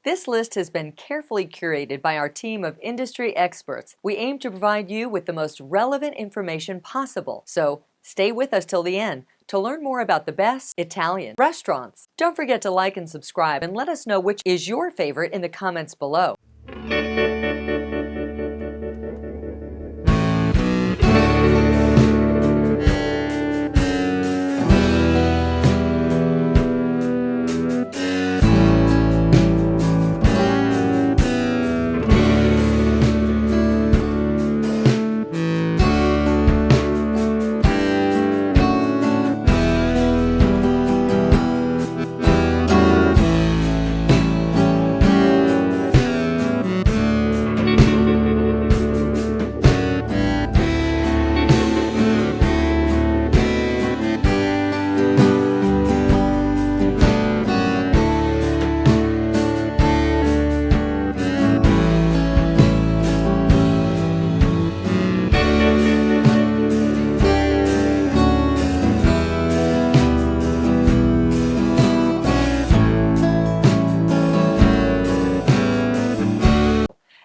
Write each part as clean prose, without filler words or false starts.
This list has been carefully curated by our team of industry experts. We aim to provide you with the most relevant information possible, so stay with us till the end to learn more about the best Italian restaurants. Don't forget to like and subscribe and let us know which is your favorite in the comments below.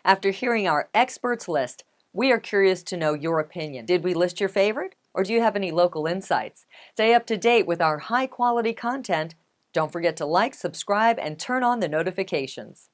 After hearing our experts list, we are curious to know your opinion. Did we list your favorite, or do you have any local insights? Stay up to date with our high-quality content. Don't forget to like, subscribe, and turn on the notifications.